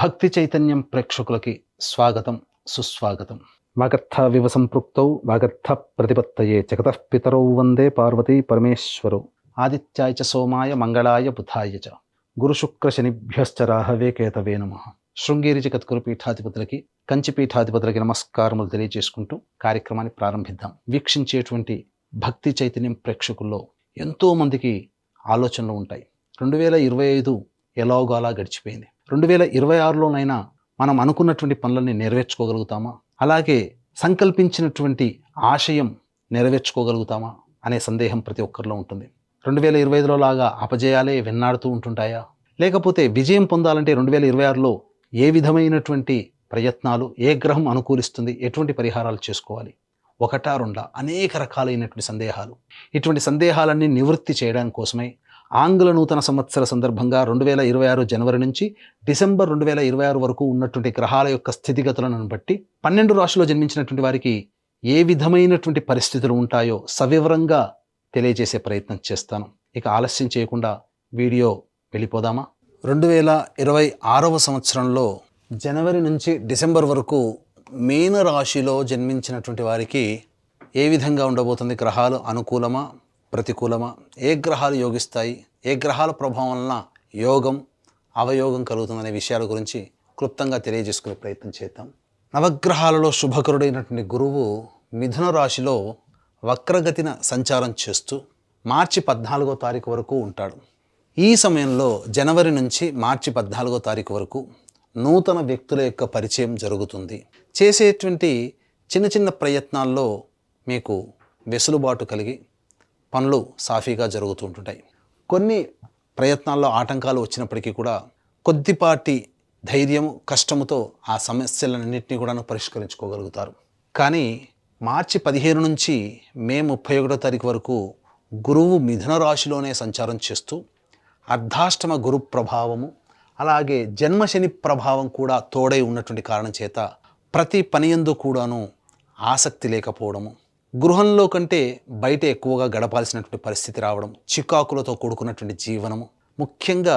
భక్తి చైతన్యం ప్రేక్షకులకి స్వాగతం, సుస్వాగతం. వాగర్థావివ సంపృక్తౌ వాగర్థ ప్రతిపత్తయే జగతః పితరౌ వందే పార్వతీ పరమేశ్వరౌ. ఆదిత్యాయ చ సోమాయ మంగళాయ బుధాయ చ గురుశుక్ర శనిభ్యశ్చ రాహవే కేతవే నమః. శృంగేరి జగద్గురు పీఠాధిపతులకి, కంచి పీఠాధిపతులకి నమస్కారములు తెలియజేసుకుంటూ కార్యక్రమాన్ని ప్రారంభిద్దాం. వీక్షించేటువంటి భక్తి చైతన్యం ప్రేక్షకుల్లో ఎంతో మందికి ఆలోచనలు ఉంటాయి. 2025 ఎలాగోలా గడిచిపోయింది. 2026లోనైనా మనం అనుకున్నటువంటి పనులని నెరవేర్చుకోగలుగుతామా, అలాగే సంకల్పించినటువంటి ఆశయం నెరవేర్చుకోగలుగుతామా అనే సందేహం ప్రతి ఒక్కరిలో ఉంటుంది. 2025లో లాగా అపజయాలే వెన్నాడుతూ ఉంటుంటాయా, లేకపోతే విజయం పొందాలంటే 2026లో ఏ విధమైనటువంటి ప్రయత్నాలు, ఏ గ్రహం అనుకూలిస్తుంది, ఎటువంటి పరిహారాలు చేసుకోవాలి, ఒకటా రెండా అనేక రకాలైనటువంటి సందేహాలు. ఇటువంటి సందేహాలన్నీ నివృత్తి చేయడం కోసమై ఆంగ్ల నూతన సంవత్సర సందర్భంగా 2026 జనవరి నుంచి డిసెంబర్ 2026 వరకు ఉన్నటువంటి గ్రహాల యొక్క స్థితిగతులను బట్టి 12 రాశిలో జన్మించినటువంటి వారికి ఏ విధమైనటువంటి పరిస్థితులు ఉంటాయో సవివరంగా తెలియజేసే ప్రయత్నం చేస్తాను. ఇక ఆలస్యం చేయకుండా వీడియో వెళ్ళిపోదామా. 2026వ సంవత్సరంలో జనవరి నుంచి డిసెంబర్ వరకు మీన రాశిలో జన్మించినటువంటి వారికి ఏ విధంగా ఉండబోతుంది? గ్రహాలు అనుకూలమా, ప్రతికూలమా, ఏ గ్రహాలు యోగిస్తాయి, ఏ గ్రహాల ప్రభావం వలన యోగం, అవయోగం కలుగుతుందనే విషయాల గురించి క్లుప్తంగా తెలియజేసుకునే ప్రయత్నం చేద్దాం. నవగ్రహాలలో శుభకరుడైనటువంటి గురువు మిథున రాశిలో వక్రగతిన సంచారం చేస్తూ మార్చి 14వ తారీఖు వరకు ఉంటాడు. ఈ సమయంలో జనవరి నుంచి మార్చి 14వ తారీఖు వరకు నూతన వ్యక్తుల యొక్క పరిచయం జరుగుతుంది. చేసేటువంటి చిన్న చిన్న ప్రయత్నాల్లో మీకు వెసులుబాటు కలిగి పనులు సాఫీగా జరుగుతూ ఉంటుంటాయి. కొన్ని ప్రయత్నాల్లో ఆటంకాలు వచ్చినప్పటికీ కూడా కొద్దిపాటి ధైర్యము, కష్టముతో ఆ సమస్యలన్నింటినీ కూడా పరిష్కరించుకోగలుగుతారు. కానీ మార్చి 15 నుంచి మే 31వ తారీఖు వరకు గురువు మిథున రాశిలోనే సంచారం చేస్తూ అర్ధాష్టమ గురు ప్రభావము, అలాగే జన్మశని ప్రభావం కూడా తోడై ఉన్నటువంటి కారణం చేత ప్రతి పనియందు కూడాను ఆసక్తి లేకపోవడము, గృహంలో కంటే బయట ఎక్కువగా గడపాల్సినటువంటి పరిస్థితి రావడం, చికాకులతో కూడుకున్నటువంటి జీవనము, ముఖ్యంగా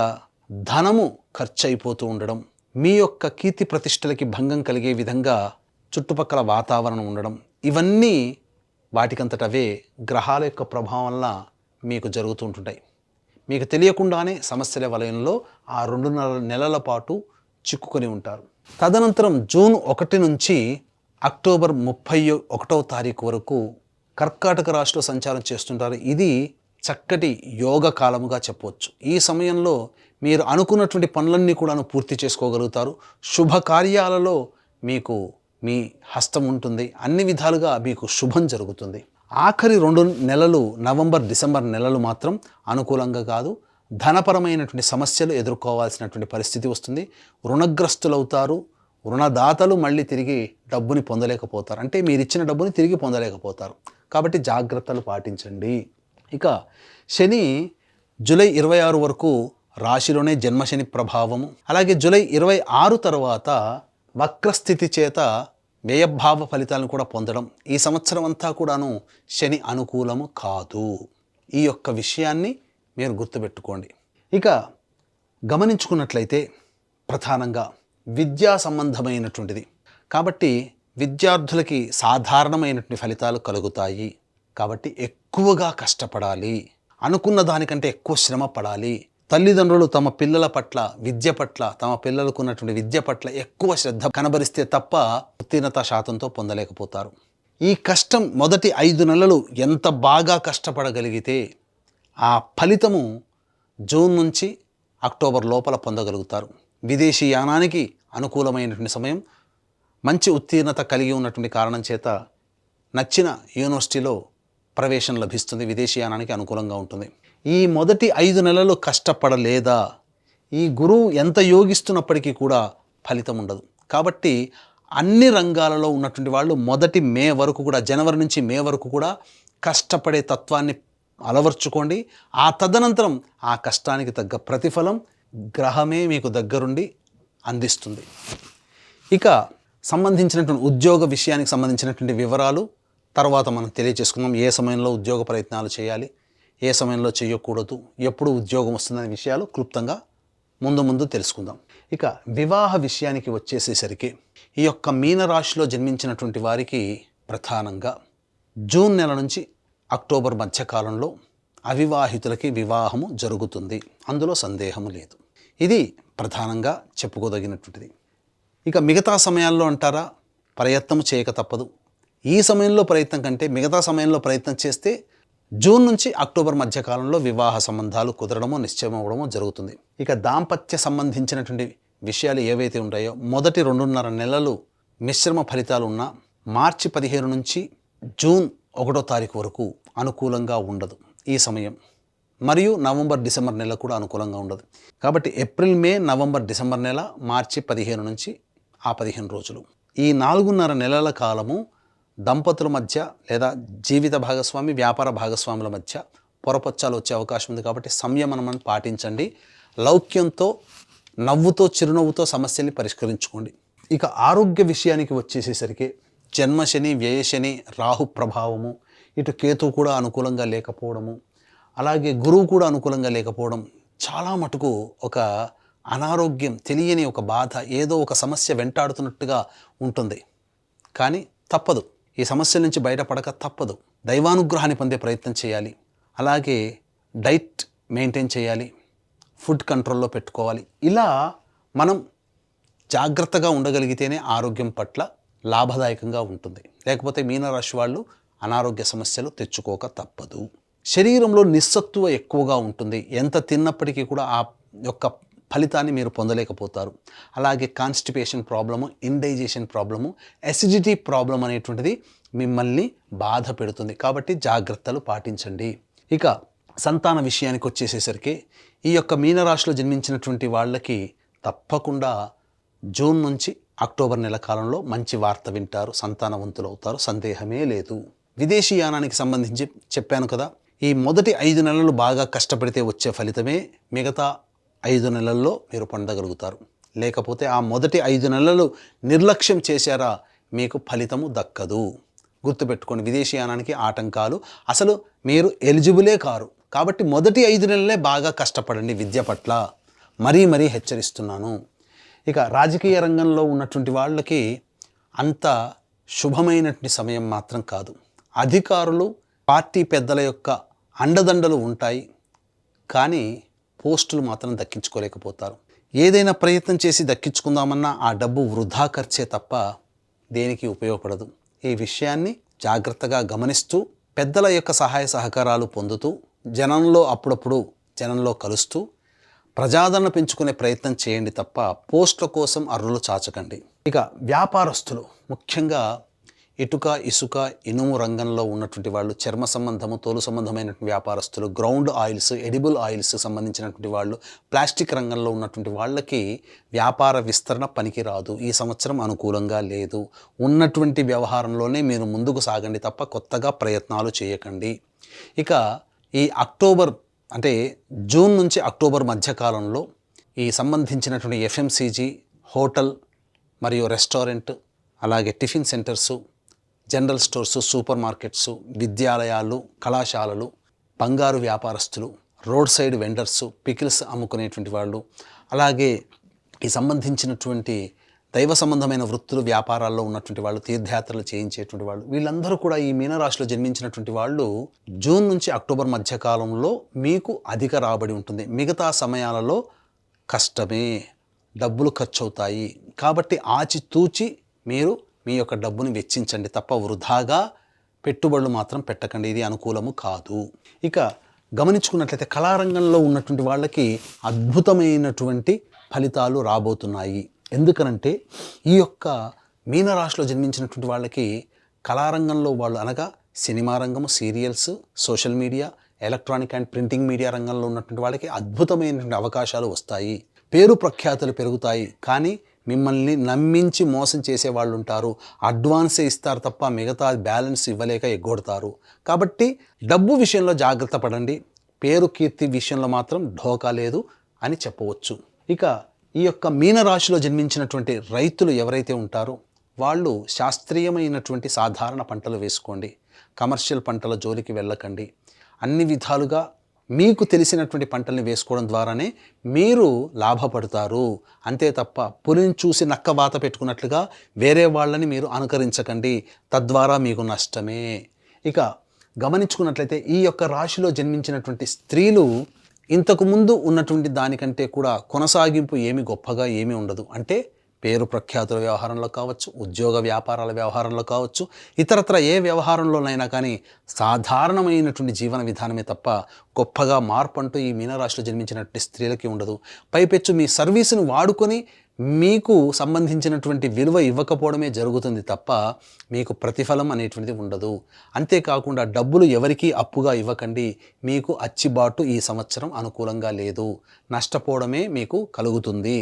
ధనము ఖర్చు అయిపోతూ ఉండడం, మీ యొక్క కీర్తి ప్రతిష్టలకి భంగం కలిగే విధంగా చుట్టుపక్కల వాతావరణం ఉండడం, ఇవన్నీ వాటికంతటవే గ్రహాల యొక్క ప్రభావం వల్ల మీకు జరుగుతూ ఉంటుంటాయి. మీకు తెలియకుండానే సమస్యల వలయంలో ఆ 2 నెలల పాటు చిక్కుకొని ఉంటారు. తదనంతరం జూన్ 1 నుంచి అక్టోబర్ 31వ తారీఖు వరకు కర్కాటక రాశిలో సంచారం చేస్తుంటారు. ఇది చక్కటి యోగ కాలముగా చెప్పవచ్చు. ఈ సమయంలో మీరు అనుకున్నటువంటి పనులన్నీ కూడా పూర్తి చేసుకోగలుగుతారు. శుభకార్యాలలో మీకు మీ హస్తం ఉంటుంది. అన్ని విధాలుగా మీకు శుభం జరుగుతుంది. ఆఖరి 2 నెలలు నవంబర్, డిసెంబర్ నెలలు మాత్రం అనుకూలంగా కాదు. ధనపరమైనటువంటి సమస్యలు ఎదుర్కోవాల్సినటువంటి పరిస్థితి వస్తుంది. రుణగ్రస్తులవుతారు. రుణదాతలు మళ్ళీ తిరిగి డబ్బుని పొందలేకపోతారు. అంటే మీరు ఇచ్చిన డబ్బుని తిరిగి పొందలేకపోతారు. కాబట్టి జాగ్రత్తలు పాటించండి. ఇక శని జూలై 26 వరకు రాశిలోనే జన్మశని ప్రభావము, అలాగే జూలై 26 తర్వాత వక్రస్థితి చేత వ్యయభావ ఫలితాలను కూడా పొందడం. ఈ సంవత్సరం అంతా కూడాను శని అనుకూలము కాదు. ఈ యొక్క విషయాన్ని మీరు గుర్తుపెట్టుకోండి. ఇక గమనించుకున్నట్లయితే ప్రధానంగా విద్యా సంబంధమైనటువంటిది కాబట్టి విద్యార్థులకి సాధారణమైనటువంటి ఫలితాలు కలుగుతాయి. కాబట్టి ఎక్కువగా కష్టపడాలి, అనుకున్న దానికంటే ఎక్కువ శ్రమ పడాలి. తల్లిదండ్రులు తమ పిల్లల పట్ల, విద్య పట్ల, తమ పిల్లలకు ఉన్నటువంటి విద్య పట్ల ఎక్కువ శ్రద్ధ కనబరిస్తే తప్ప ఉత్తీర్ణత శాతంతో పొందలేకపోతారు. ఈ కష్టం మొదటి 5 నెలలు ఎంత బాగా కష్టపడగలిగితే ఆ ఫలితము జూన్ నుంచి అక్టోబర్ లోపల పొందగలుగుతారు. విదేశీ యానానికి అనుకూలమైనటువంటి సమయం. మంచి ఉత్తీర్ణత కలిగి ఉన్నటువంటి కారణం చేత నచ్చిన యూనివర్సిటీలో ప్రవేశం లభిస్తుంది. విదేశీ యానానికి అనుకూలంగా ఉంటుంది. ఈ మొదటి 5 నెలలు కష్టపడలేదా ఈ గురువు ఎంత యోగిస్తున్నప్పటికీ కూడా ఫలితం ఉండదు. కాబట్టి అన్ని రంగాలలో ఉన్నటువంటి వాళ్ళు మొదటి మే వరకు కూడా, జనవరి నుంచి మే వరకు కూడా కష్టపడే తత్వాన్ని అలవర్చుకోండి. ఆ తదనంతరం ఆ కష్టానికి తగ్గ ప్రతిఫలం గ్రహమే మీకు దగ్గరుండి అందిస్తుంది. ఇక సంబంధించినటువంటి ఉద్యోగ విషయానికి సంబంధించినటువంటి వివరాలు తర్వాత మనం తెలియజేసుకుందాం. ఏ సమయంలో ఉద్యోగ ప్రయత్నాలు చేయాలి, ఏ సమయంలో చేయకూడదు, ఎప్పుడు ఉద్యోగం వస్తుందనే విషయాలు క్లుప్తంగా ముందు తెలుసుకుందాం. ఇక వివాహ విషయానికి వచ్చేసేసరికి ఈ యొక్క మీనరాశిలో జన్మించినటువంటి వారికి ప్రధానంగా జూన్ నెల నుంచి అక్టోబర్ మధ్యకాలంలో అవివాహితులకి వివాహము జరుగుతుంది. అందులో సందేహము లేదు. ఇది ప్రధానంగా చెప్పుకోదగినటువంటిది. ఇక మిగతా సమయాల్లో అంటారా, ప్రయత్నం చేయక తప్పదు. ఈ సమయంలో ప్రయత్నం కంటే మిగతా సమయంలో ప్రయత్నం చేస్తే జూన్ నుంచి అక్టోబర్ మధ్యకాలంలో వివాహ సంబంధాలు కుదరడము, నిశ్చయం అవ్వడము జరుగుతుంది. ఇక దాంపత్య సంబంధించినటువంటి విషయాలు ఏవైతే ఉంటాయో మొదటి 2.5 నెలలు మిశ్రమ ఫలితాలు ఉన్న మార్చి 15 నుంచి జూన్ 1వ తారీఖు వరకు అనుకూలంగా ఉండదు ఈ సమయం. మరియు నవంబర్, డిసెంబర్ నెల కూడా అనుకూలంగా ఉండదు. కాబట్టి ఏప్రిల్, మే, నవంబర్, డిసెంబర్ నెల, మార్చి 15 నుంచి ఆ 15 రోజులు, ఈ 4.5 నెలల కాలము దంపతుల మధ్య లేదా జీవిత భాగస్వామి, వ్యాపార భాగస్వాముల మధ్య పొరపచ్చాలు వచ్చే అవకాశం ఉంది. కాబట్టి సంయమనం పాటించండి. లౌక్యంతో, నవ్వుతో, చిరునవ్వుతో సమస్యల్ని పరిష్కరించుకోండి. ఇక ఆరోగ్య విషయానికి వచ్చేసేసరికి జన్మశని, వ్యయశని, రాహు ప్రభావము, ఇటు కేతు కూడా అనుకూలంగా లేకపోవడము, అలాగే గురువు కూడా అనుకూలంగా లేకపోవడం, చాలా మటుకు ఒక అనారోగ్యం, తెలియని ఒక బాధ, ఏదో ఒక సమస్య వెంటాడుతున్నట్టుగా ఉంటుంది. కానీ తప్పదు, ఈ సమస్యల నుంచి బయటపడక తప్పదు. దైవానుగ్రహాన్ని పొందే ప్రయత్నం చేయాలి. అలాగే డైట్ మెయింటైన్ చేయాలి, ఫుడ్ కంట్రోల్లో పెట్టుకోవాలి. ఇలా మనం జాగ్రత్తగా ఉండగలిగితేనే ఆరోగ్యం పట్ల లాభదాయకంగా ఉంటుంది. లేకపోతే మీనరాశి వాళ్ళు అనారోగ్య సమస్యలు తెచ్చుకోక తప్పదు. శరీరంలో నిస్సత్తువ ఎక్కువగా ఉంటుంది. ఎంత తిన్నప్పటికీ కూడా ఆ యొక్క ఫలితాన్ని మీరు పొందలేకపోతారు. అలాగే constipation problem, indigestion problem, acidity problem అనేటువంటిది మిమ్మల్ని బాధ పెడుతుంది. కాబట్టి జాగ్రత్తలు పాటించండి. ఇక సంతాన విషయానికి వచ్చేసేసరికి ఈ యొక్క మీనరాశిలో జన్మించినటువంటి వాళ్ళకి తప్పకుండా జూన్ నుంచి అక్టోబర్ నెల కాలంలో మంచి వార్త వింటారు, సంతానవంతులు అవుతారు, సందేహమే లేదు. విదేశీయానానికి సంబంధించి చెప్పాను కదా, ఈ మొదటి 5 నెలలు బాగా కష్టపడితే వచ్చే ఫలితమే మిగతా 5 నెలల్లో మీరు పొందగలుగుతారు. లేకపోతే ఆ మొదటి 5 నెలలు నిర్లక్ష్యం చేశారా, మీకు ఫలితము దక్కదు. గుర్తుపెట్టుకోండి, విదేశీయానానికి ఆటంకాలు, అసలు మీరు ఎలిజిబులే కారు. కాబట్టి మొదటి 5 నెలలే బాగా కష్టపడండి విద్య పట్ల, మరీ హెచ్చరిస్తున్నాను. ఇక రాజకీయ రంగంలో ఉన్నటువంటి వాళ్ళకి అంత శుభమైనటువంటి సమయం మాత్రం కాదు. అధికారులు, పార్టీ పెద్దల యొక్క అండదండలు ఉంటాయి, కానీ పోస్టులు మాత్రం దక్కించుకోలేకపోతారు. ఏదైనా ప్రయత్నం చేసి దక్కించుకుందామన్నా ఆ డబ్బు వృధా ఖర్చే తప్ప దేనికి ఉపయోగపడదు. ఈ విషయాన్ని జాగ్రత్తగా గమనిస్తూ, పెద్దల యొక్క సహాయ సహకారాలు పొందుతూ, అప్పుడప్పుడు జనంలో కలుస్తూ ప్రజాదరణ పెంచుకునే ప్రయత్నం చేయండి తప్ప పోస్టుల కోసం అర్రులు చాచకండి. ఇక వ్యాపారస్తులు, ముఖ్యంగా ఇటుక, ఇసుక, ఇనుము రంగంలో ఉన్నటువంటి వాళ్ళు, చర్మ సంబంధము, తోలు సంబంధమైనటువంటి వ్యాపారస్తులు, గ్రౌండ్ ఆయిల్స్, ఎడిబుల్ ఆయిల్స్ సంబంధించినటువంటి వాళ్ళు, ప్లాస్టిక్ రంగంలో ఉన్నటువంటి వాళ్ళకి వ్యాపార విస్తరణ పనికిరాదు. ఈ సంవత్సరం అనుకూలంగా లేదు. ఉన్నటువంటి వ్యవహారంలోనే మీరు ముందుకు సాగండి తప్ప కొత్తగా ప్రయత్నాలు చేయకండి. ఇక ఈ అక్టోబర్ అంటే జూన్ నుంచి అక్టోబర్ మధ్యకాలంలో ఈ సంబంధించినటువంటి ఎఫ్ఎంసీజీ, హోటల్ మరియు రెస్టారెంట్, అలాగే tiffin centres, general stores, super markets, విద్యాలయాలు, కళాశాలలు, బంగారు వ్యాపారస్తులు, రోడ్ సైడ్ వెండర్సు, పికిల్స్ అమ్ముకునేటువంటి వాళ్ళు, అలాగే ఈ సంబంధించినటువంటి దైవ సంబంధమైన వృత్తులు, వ్యాపారాల్లో ఉన్నటువంటి వాళ్ళు, తీర్థయాత్రలు చేయించేటువంటి వాళ్ళు, వీళ్ళందరూ కూడా ఈ మీనరాశిలో జన్మించినటువంటి వాళ్ళు జూన్ నుంచి అక్టోబర్ మధ్యకాలంలో మీకు అధిక రాబడి ఉంటుంది. మిగతా సమయాలలో కష్టమే, డబ్బులు ఖర్చు అవుతాయి. కాబట్టి ఆచితూచి మీరు మీ యొక్క డబ్బుని వెచ్చించండి తప్ప వృధాగా పెట్టుబడులు మాత్రం పెట్టకండి. ఇది అనుకూలము కాదు. ఇక గమనించుకున్నట్లయితే కళారంగంలో ఉన్నటువంటి వాళ్ళకి అద్భుతమైనటువంటి ఫలితాలు రాబోతున్నాయి. ఎందుకనంటే ఈ యొక్క మీనరాశిలో జన్మించినటువంటి వాళ్ళకి కళారంగంలో వాళ్ళు అనగా సినిమా రంగము, serials, social media, electronic and printing media రంగంలో ఉన్నటువంటి వాళ్ళకి అద్భుతమైనటువంటి అవకాశాలు వస్తాయి. పేరు ప్రఖ్యాతులు పెరుగుతాయి. కానీ మిమ్మల్ని నమ్మించి మోసం చేసే వాళ్ళు ఉంటారు. అడ్వాన్సే ఇస్తారు తప్ప మిగతా బ్యాలెన్స్ ఇవ్వలేక ఎగ్గొడతారు. కాబట్టి డబ్బు విషయంలో జాగ్రత్త పడండి. పేరు, కీర్తి విషయంలో మాత్రం ఢోకా లేదు అని చెప్పవచ్చు. ఇక ఈ యొక్క మీనరాశిలో జన్మించినటువంటి రైతులు ఎవరైతే ఉంటారో వాళ్ళు శాస్త్రీయమైనటువంటి సాధారణ పంటలు వేసుకోండి. కమర్షియల్ పంటల జోలికి వెళ్ళకండి. అన్ని విధాలుగా మీకు తెలిసినటువంటి పంటల్ని వేసుకోవడం ద్వారానే మీరు లాభపడతారు. అంతే తప్ప పులిని చూసి నక్క వాత పెట్టుకున్నట్లుగా వేరే వాళ్ళని మీరు అనుకరించకండి, తద్వారా మీకు నష్టమే. ఇక గమనించుకున్నట్లయితే ఈ యొక్క రాశిలో జన్మించినటువంటి స్త్రీలు ఇంతకుముందు ఉన్నటువంటి దానికంటే కూడా కొనసాగింపు ఏమి గొప్పగా ఏమీ ఉండదు. అంటే పేరు ప్రఖ్యాతుల వ్యవహారంలో కావచ్చు, ఉద్యోగ వ్యాపారాల వ్యవహారంలో కావచ్చు, ఇతరత్ర ఏ వ్యవహారంలోనైనా కానీ సాధారణమైనటువంటి జీవన విధానమే తప్ప గొప్పగా మార్పు అంటూ ఈ మీనరాశిలో జన్మించినటువంటి స్త్రీలకి ఉండదు. పైపెచ్చు మీ సర్వీసును వాడుకొని మీకు సంబంధించినటువంటి విలువ ఇవ్వకపోవడమే జరుగుతుంది తప్ప మీకు ప్రతిఫలం అనేటువంటిది ఉండదు. అంతేకాకుండా డబ్బులు ఎవరికీ అప్పుగా ఇవ్వకండి. మీకు అచ్చిబాటు ఈ సంవత్సరం అనుకూలంగా లేదు, నష్టపోవడమే మీకు కలుగుతుంది.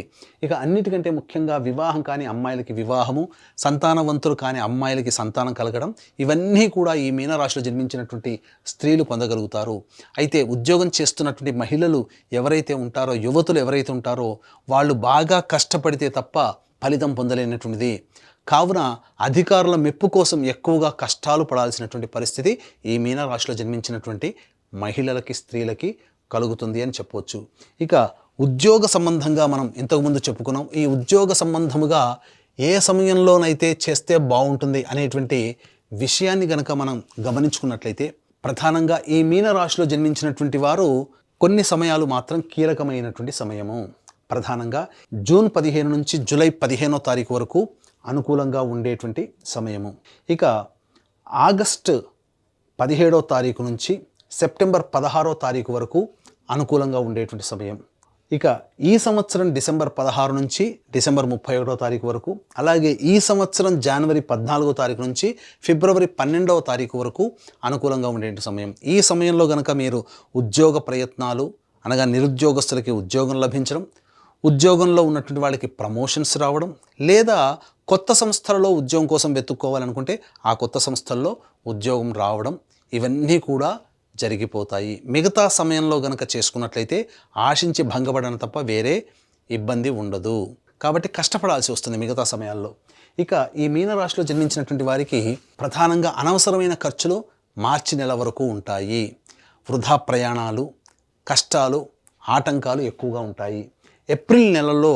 ఇక అన్నిటికంటే ముఖ్యంగా వివాహం కాని అమ్మాయిలకి వివాహము, సంతానవంతులు కాని అమ్మాయిలకి సంతానం కలగడం, ఇవన్నీ కూడా ఈ మీనరాశిలో జన్మించినటువంటి స్త్రీలు పొందగలుగుతారు. అయితే ఉద్యోగం చేస్తున్నటువంటి మహిళలు ఎవరైతే ఉంటారో, యువతులు ఎవరైతే ఉంటారో వాళ్ళు బాగా కష్టపడితే తప్ప ఫలితం పొందలేనటువంటిది. కావున అధికారుల మెప్పు కోసం ఎక్కువగా కష్టాలు పడాల్సినటువంటి పరిస్థితి ఈ మీనరాశిలో జన్మించినటువంటి మహిళలకి, స్త్రీలకి కలుగుతుంది అని చెప్పవచ్చు. ఇక ఉద్యోగ సంబంధంగా మనం ఇంతకుముందు చెప్పుకున్నాం. ఈ ఉద్యోగ సంబంధముగా ఏ సమయంలోనైతే చేస్తే బాగుంటుంది అనేటువంటి విషయాన్ని గనక మనం గమనించుకున్నట్లయితే ప్రధానంగా ఈ మీనరాశిలో జన్మించినటువంటి వారు కొన్ని సమయాలు మాత్రం కీలకమైనటువంటి సమయము. ప్రధానంగా జూన్ 15 నుంచి జూలై 15వ తారీఖు వరకు అనుకూలంగా ఉండేటువంటి సమయము. ఇక ఆగస్టు 17వ తారీఖు నుంచి సెప్టెంబర్ 16వ తారీఖు వరకు అనుకూలంగా ఉండేటువంటి సమయం. ఇక ఈ సంవత్సరం డిసెంబర్ 16 నుంచి డిసెంబర్ 31వ తారీఖు వరకు, అలాగే ఈ సంవత్సరం జనవరి 14వ తారీఖు నుంచి ఫిబ్రవరి 12వ తారీఖు వరకు అనుకూలంగా ఉండేటువంటి సమయం. ఈ సమయంలో కనుక మీరు ఉద్యోగ ప్రయత్నాలు అనగా నిరుద్యోగస్తులకి ఉద్యోగం లభించడం, ఉద్యోగంలో ఉన్నటువంటి వాళ్ళకి ప్రమోషన్స్ రావడం, లేదా కొత్త సంస్థలలో ఉద్యోగం కోసం వెతుక్కోవాలనుకుంటే ఆ కొత్త సంస్థల్లో ఉద్యోగం రావడం, ఇవన్నీ కూడా జరిగిపోతాయి. మిగతా సమయంలో గనక చేసుకున్నట్లయితే ఆశించి భంగపడడం తప్ప వేరే ఇబ్బంది ఉండదు. కాబట్టి కష్టపడాల్సి వస్తుంది మిగతా సమయాల్లో. ఇక ఈ మీనరాశిలో జన్మించినటువంటి వారికి ప్రధానంగా అనవసరమైన ఖర్చులు మార్చి నెల వరకు ఉంటాయి. వృధా ప్రయాణాలు, కష్టాలు, ఆటంకాలు ఎక్కువగా ఉంటాయి. ఏప్రిల్ నెలలో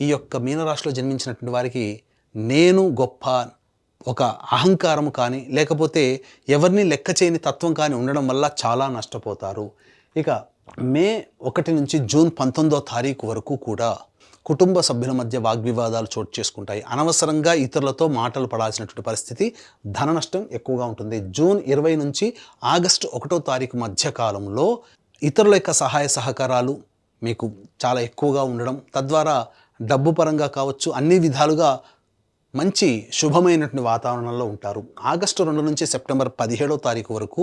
ఈ యొక్క మీనరాశిలో జన్మించినటువంటి వారికి నేను గొప్ప ఒక అహంకారము కానీ, లేకపోతే ఎవరిని లెక్క చేయని తత్వం కానీ ఉండడం వల్ల చాలా నష్టపోతారు. ఇక మే 1 నుంచి జూన్ 19వ తారీఖు వరకు కూడా కుటుంబ సభ్యుల మధ్య వాగ్వివాదాలు చోటు చేసుకుంటాయి. అనవసరంగా ఇతరులతో మాటలు పడాల్సినటువంటి పరిస్థితి, ధన నష్టం ఎక్కువగా ఉంటుంది. జూన్ 20 నుంచి ఆగస్టు 1వ తారీఖు మధ్య కాలంలో ఇతరుల యొక్క సహాయ సహకారాలు మీకు చాలా ఎక్కువగా ఉండడం, తద్వారా డబ్బు పరంగా కావచ్చు అన్ని విధాలుగా మంచి శుభమైనటువంటి వాతావరణంలో ఉంటారు. ఆగస్టు 2 నుంచి సెప్టెంబర్ 17వ తారీఖు వరకు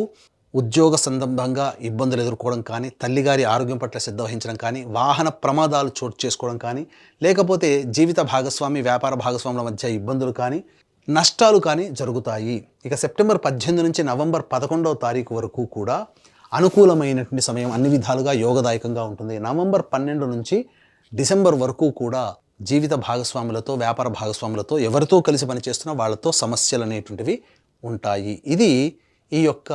ఉద్యోగ సందర్భంగా ఇబ్బందులు ఎదుర్కోవడం కానీ, తల్లిగారి ఆరోగ్యం పట్ల శ్రద్ధ వహించడం కానీ, వాహన ప్రమాదాలు చోటు చేసుకోవడం కానీ, లేకపోతే జీవిత భాగస్వామి, వ్యాపార భాగస్వాముల మధ్య ఇబ్బందులు కానీ, నష్టాలు కానీ జరుగుతాయి. ఇక సెప్టెంబర్ 18 నుంచి నవంబర్ 11వ తారీఖు వరకు కూడా అనుకూలమైనటువంటి సమయం, అన్ని విధాలుగా యోగదాయకంగా ఉంటుంది. నవంబర్ 12 నుంచి డిసెంబర్ వరకు కూడా జీవిత భాగస్వాములతో, వ్యాపార భాగస్వాములతో, ఎవరితో కలిసి పనిచేస్తున్నా వాళ్ళతో సమస్యలు అనేటువంటివి ఉంటాయి. ఇది ఈ యొక్క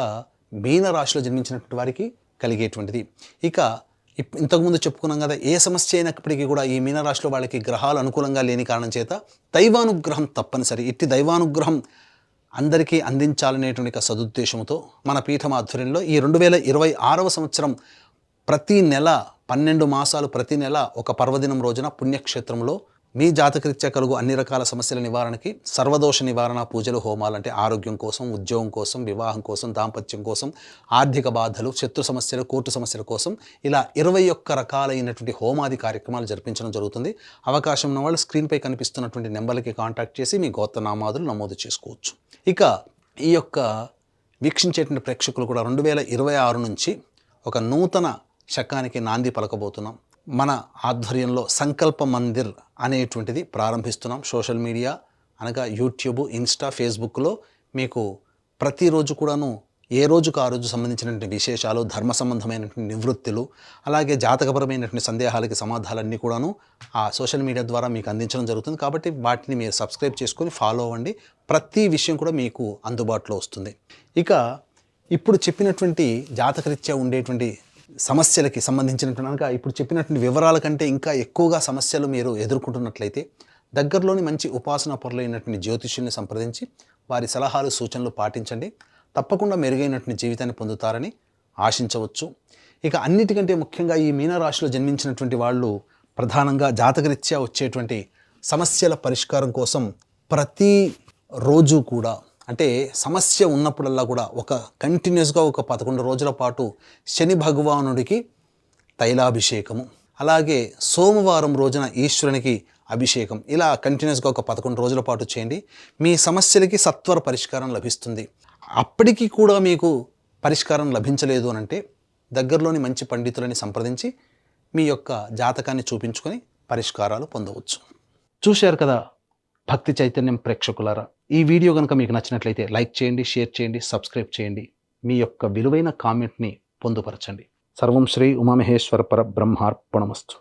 మీనరాశిలో జన్మించినటువంటి వారికి కలిగేటువంటిది. ఇక ఇంతకుముందు చెప్పుకున్నాం కదా, ఏ సమస్య అయినప్పటికీ కూడా ఈ మీనరాశిలో వాళ్ళకి గ్రహాలు అనుకూలంగా లేని కారణం చేత దైవానుగ్రహం తప్పనిసరి. ఇట్టి దైవానుగ్రహం అందరికీ అందించాలనేటువంటి సదుద్దేశంతో మన పీఠం ఆధ్వర్యంలో ఈ 2026వ సంవత్సరం ప్రతి నెల 12 మాసాలు ప్రతి నెల ఒక పర్వదినం రోజున పుణ్యక్షేత్రంలో మీ జాతకరీత్యా కలుగు అన్ని రకాల సమస్యల నివారణకి సర్వదోష నివారణ పూజలు, హోమాలు, అంటే ఆరోగ్యం కోసం, ఉద్యోగం కోసం, వివాహం కోసం, దాంపత్యం కోసం, ఆర్థిక బాధలు, శత్రు సమస్యలు, కోర్టు సమస్యల కోసం ఇలా 21 రకాలైనటువంటి హోమాది కార్యక్రమాలు జరిపించడం జరుగుతుంది. అవకాశం ఉన్న వాళ్ళు స్క్రీన్పై కనిపిస్తున్నటువంటి నెంబర్లకి కాంటాక్ట్ చేసి మీ గోత్రనామాదులు నమోదు చేసుకోవచ్చు. ఇక ఈ యొక్క వీక్షించేటువంటి ప్రేక్షకులు కూడా 2026 నుంచి ఒక నూతన శకానికి నాంది పలకబోతున్నాం. మన ఆధ్వర్యంలో సంకల్ప మందిర్ అనేటువంటిది ప్రారంభిస్తున్నాం. సోషల్ మీడియా అనగా యూట్యూబ్, ఇన్స్టా, ఫేస్బుక్లో మీకు ప్రతిరోజు కూడాను ఏ రోజుకు ఆ రోజు సంబంధించినటువంటి విశేషాలు, ధర్మ సంబంధమైనటువంటి నివృత్తులు, అలాగే జాతకపరమైనటువంటి సందేహాలకి సమాధానాలన్నీ కూడాను ఆ సోషల్ మీడియా ద్వారా మీకు అందించడం జరుగుతుంది. కాబట్టి వాటిని మీరు సబ్స్క్రైబ్ చేసుకొని ఫాలో అవ్వండి. ప్రతి విషయం కూడా మీకు అందుబాటులో వస్తుంది. ఇక ఇప్పుడు చెప్పినటువంటి జాతకరీత్యా ఉండేటువంటి సమస్యలకి సంబంధించినటువంటి అనగా ఇప్పుడు చెప్పినటువంటి వివరాల కంటే ఇంకా ఎక్కువగా సమస్యలు మీరు ఎదుర్కొంటున్నట్లయితే దగ్గరలోని మంచి ఉపాసన పరులైనటువంటి జ్యోతిష్యుల్ని సంప్రదించి వారి సలహాలు సూచనలు పాటించండి. తప్పకుండా మెరుగైనటువంటి జీవితాన్ని పొందుతారని ఆశించవచ్చు. ఇక అన్నిటికంటే ముఖ్యంగా ఈ మీనరాశిలో జన్మించినటువంటి వాళ్ళు ప్రధానంగా జాతకరీత్యా వచ్చేటువంటి సమస్యల పరిష్కారం కోసం ప్రతి రోజు కూడా అంటే సమస్య ఉన్నప్పుడల్లా కూడా కంటిన్యూస్గా 11 రోజుల పాటు శని భగవానుడికి తైలాభిషేకము, అలాగే సోమవారం రోజున ఈశ్వరునికి అభిషేకం, ఇలా కంటిన్యూస్గా 11 రోజుల పాటు చేయండి. మీ సమస్యలకి సత్వర పరిష్కారం లభిస్తుంది. అప్పటికి కూడా మీకు పరిష్కారం లభించలేదు అనంటే దగ్గరలోని మంచి పండితులని సంప్రదించి మీ యొక్క జాతకాన్ని చూపించుకొని పరిష్కారాలు పొందవచ్చు. చూశారు కదా భక్తి చైతన్యం ప్రేక్షకులారా, ఈ వీడియో కనుక మీకు నచ్చినట్లయితే లైక్ చేయండి, షేర్ చేయండి, సబ్స్క్రైబ్ చేయండి. మీ యొక్క విలువైన కామెంట్ని పొందుపరచండి. సర్వం శ్రీ ఉమామహేశ్వర పరబ్రహ్మార్పణమస్తు.